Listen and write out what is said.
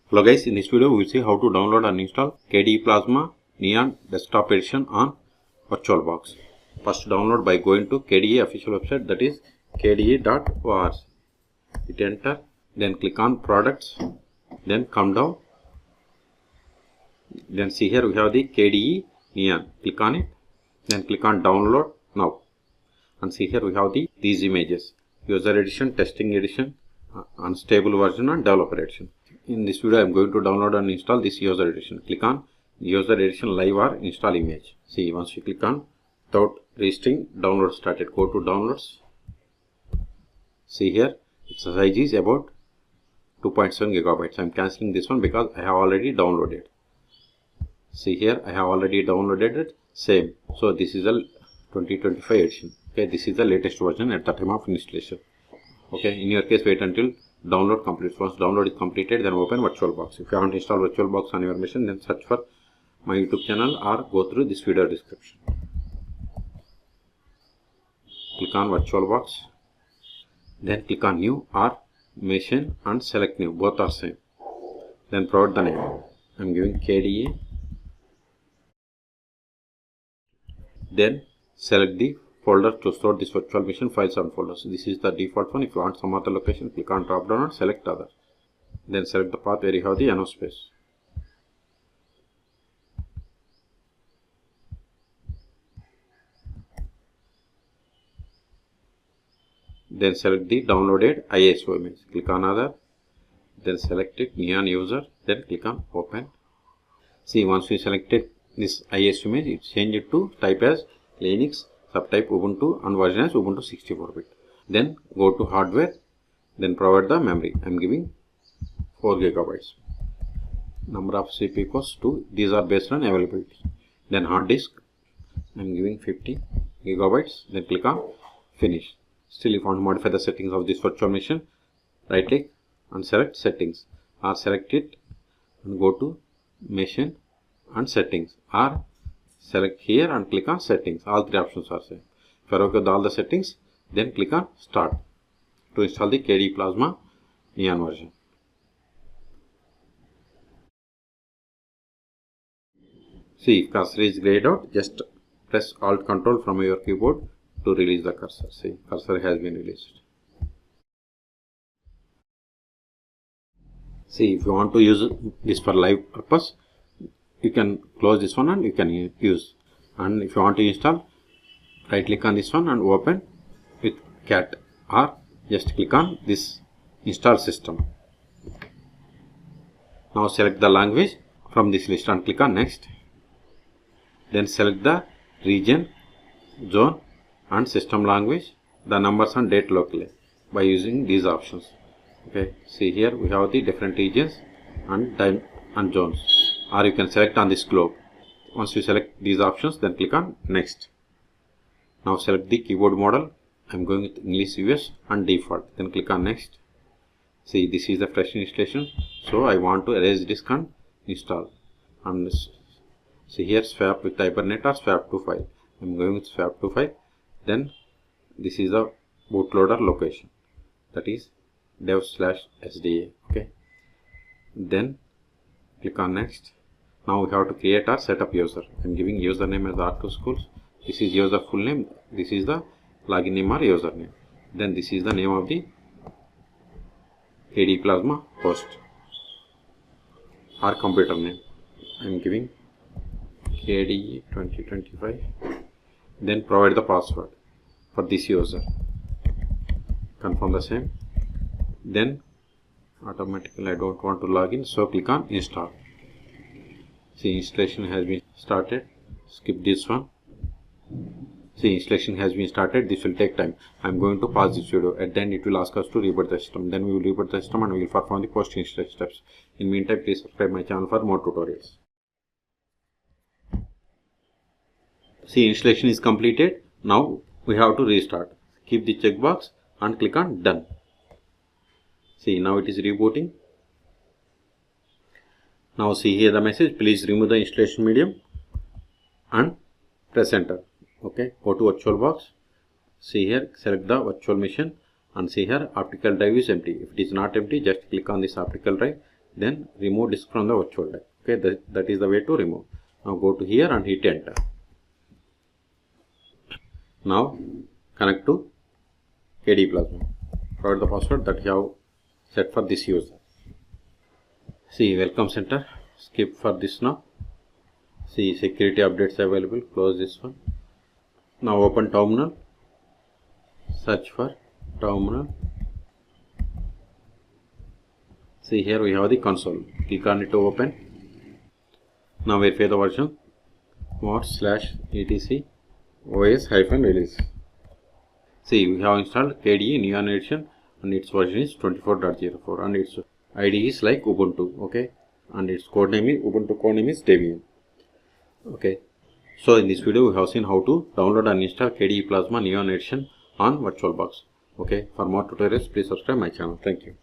Hello guys, in this video we will see how to download and install KDeplasma Neon Desktop Edition on VirtualBox. First download by going to KDE official website, that is kde.org. Hit enter, then click on products, then come down, then see here we have the KDE Neon. Click on it, then click on download now, and see here we have these images: user edition, testing edition, unstable version and developer edition. In this video I am going to download and install this user edition. Click on user edition live or install image. See, once you click on, without registering, download started. Go to downloads. See here its size is about 2.7 gigabytes. I am cancelling this one because I have already downloaded. See here I have already downloaded it, same. So this is a 2025 edition. Okay, this is the latest version at the time of installation. Okay, in your case wait until download completes. Once download is completed, then open VirtualBox. If you haven't installed VirtualBox on your machine, then search for my YouTube channel or go through this video description. Click on VirtualBox, then click on new or machine and select new, both are same. Then provide the name. I am giving KDE. Then select the folder to store this virtual machine files and folders. This is the default one. If you want some other location, click on drop down and select other. Then select the path where you have the NO space. Then select the downloaded ISO image. Click on other. Then select it, Neon user. Then click on open. See, once we selected this ISO image, it changed to type as Linux, subtype Ubuntu and version as Ubuntu 64-bit. Then go to hardware, then provide the memory. I am giving 4 gigabytes. Number of CPU cores 2. These are based on availability. Then hard disk, I am giving 50 gigabytes. Then click on finish. Still, if you want to modify the settings of this virtual machine, right click and select settings, or select it and go to machine and settings, or select here and click on settings. All three options are same. If you are okay with all the settings, then click on start to install the KDeplasma Neon version. See, if cursor is grayed out, just press Alt Control from your keyboard to release the cursor. See, cursor has been released. See, if you want to use this for live purpose, you can close this one and you can use. And if you want to install, right click on this one and open with cat, or just click on this install system. Now select the language from this list and click on next. Then select the region, zone and system language, the numbers and date locally by using these options. Okay, see here we have the different regions and time and zones, or you can select on this globe. Once you select these options, then click on next. Now select the keyboard model. I am going with English US and default. Then click on next. See, this is the fresh installation, so I want to erase disk and install. And see here swap with Hibernate or swap to file. I am going with swap to file. Then this is the bootloader location, that is dev/sda. Okay, then click on next. Now we have to create or set up user. I am giving username as R2 schools. This is user full name. This is the login name or username. Then this is the name of the KDeplasma host or computer name. I am giving KDE 2025. Then provide the password for this user. Confirm the same. Then automatically I don't want to log in, so click on install. See, installation has been started. Skip this one. See, installation has been started. This will take time. I am going to pause this video. At the end it will ask us to reboot the system. Then we will reboot the system and we will perform the post installation steps. In meantime, please subscribe my channel for more tutorials. See, installation is completed. Now we have to restart. Keep the checkbox and click on done. See, now it is rebooting. Now see here the message, please remove the installation medium and press enter. Okay, go to VirtualBox. See here, select the virtual machine and see here optical drive is empty. If it is not empty, just click on this optical drive, then remove disk from the virtual disk. Okay, that is the way to remove. Now go to here and hit enter. Now connect to KDeplasma. Provide the password that you have set for this user. See welcome center. Skip for this now. See security updates available. Close this one. Now open terminal. Search for terminal. See here we have the console. Click on it to open. Now verify the version. mod/etc os-release. See we have installed KDE Neon edition and its version is 24.04 and its ID is like Ubuntu. Okay, and its codename is Ubuntu codename is Debian. Okay, so in this video we have seen how to download and install KDeplasma Neon edition on VirtualBox. Okay, for more tutorials please subscribe my channel. Thank you.